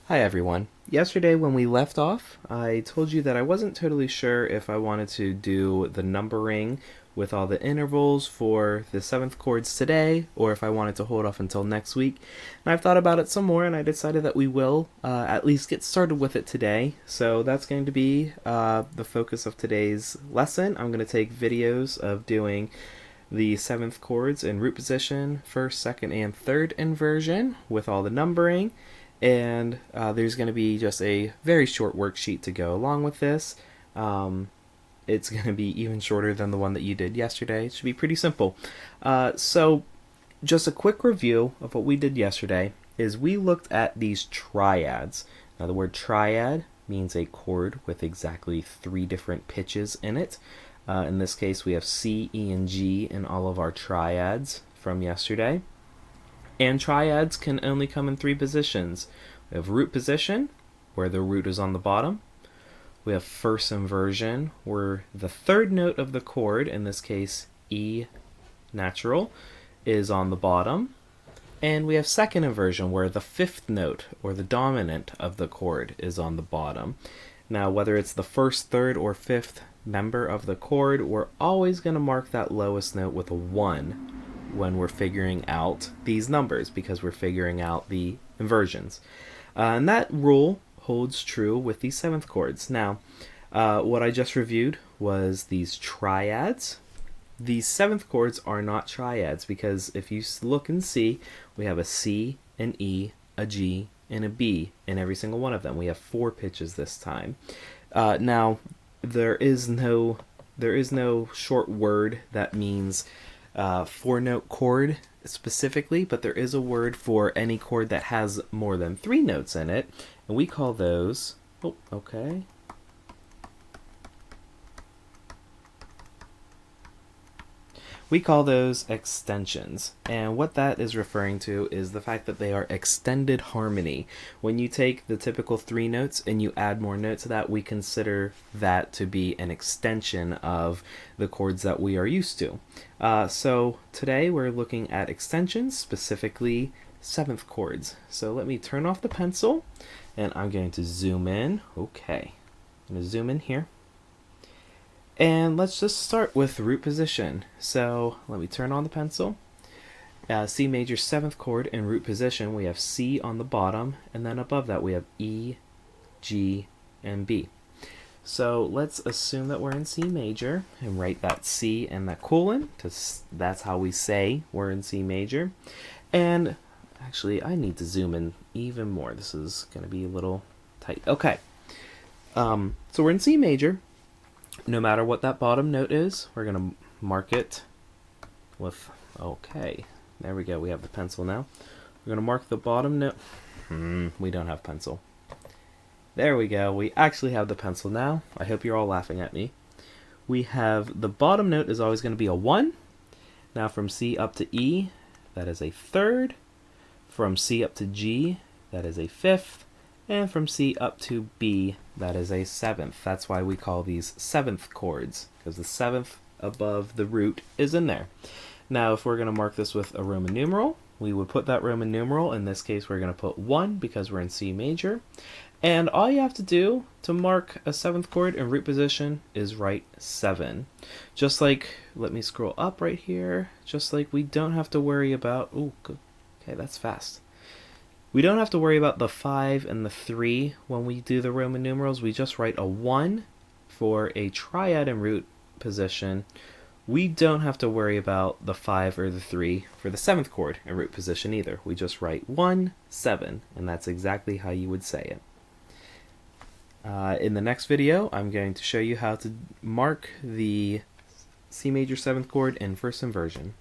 Hi everyone. Yesterday when we left off, I told you that I wasn't totally sure if I wanted to do the numbering with all the intervals for the seventh chords today, or if I wanted to hold off until next week. And I've thought about it some more, and I decided that we will at least get started with it today. So that's going to be the focus of today's lesson. I'm going to take videos of doing the seventh chords in root position, first, second, and third inversion with all the numbering. And there's going to be just a very short worksheet to go along with this. It's going to be even shorter than the one that you did yesterday. It should be pretty simple. So just a quick review of what we did yesterday is we looked at these triads. Now the word triad means a chord with exactly 3 different pitches in it. In this case we have C, E, and G in all of our triads from yesterday. And triads can only come in 3 positions. We have root position, where the root is on the bottom. We have first inversion, where the third note of the chord, in this case E natural, is on the bottom. And we have second inversion, where the 5th note, or the dominant of the chord, is on the bottom. Now, whether it's the first, third, or 5th member of the chord, we're always going to mark that lowest note with a 1 when we're figuring out these numbers, because we're figuring out the inversions. And that rule holds true with these 7th chords. Now, what I just reviewed was these triads. These 7th chords are not triads, because if you look and see, we have a C, an E, a G, and a B in every single one of them. We have 4 pitches this time. Now, there is no short word that means 4-note chord specifically, but there is a word for any chord that has more than 3 notes in it, and we call those, we call those extensions. And what that is referring to is the fact that they are extended harmony. When you take the typical 3 notes and you add more notes to that, we consider that to be an extension of the chords that we are used to. So today we're looking at extensions, specifically 7th chords. So let me turn off the pencil and I'm going to zoom in. Okay, I'm going to zoom in here. And let's just start with root position. So let me turn on the pencil. C major 7th chord in root position, we have C on the bottom, and then above that we have E, G, and B. So let's assume that we're in C major and write that C and that colon, because that's how we say we're in C major. And actually, I need to zoom in even more. This is going to be a little tight. Okay, so we're in C major. No matter what that bottom note is, we're going to mark it with, okay, there we go, we have the pencil now. We're going to mark the bottom note. We don't have pencil. There we go, we actually have the pencil now. I hope you're all laughing at me. We have the bottom note is always going to be a 1. Now from C up to E, that is a 3rd. From C up to G, that is a 5th. And from C up to B, that is a 7th. That's why we call these 7th chords, because the 7th above the root is in there. Now, if we're going to mark this with a Roman numeral, we would put that Roman numeral. In this case, we're going to put 1 because we're in C major. And all you have to do to mark a 7th chord in root position is write 7. Just like, let me scroll up right here, just like we don't have to worry about, okay, that's fast. We don't have to worry about the 5 and the 3 when we do the Roman numerals. We just write a 1 for a triad in root position. We don't have to worry about the 5 or the 3 for the 7th chord in root position either. We just write 1, 7, and that's exactly how you would say it. In the next video, I'm going to show you how to mark the C major 7th chord in first inversion.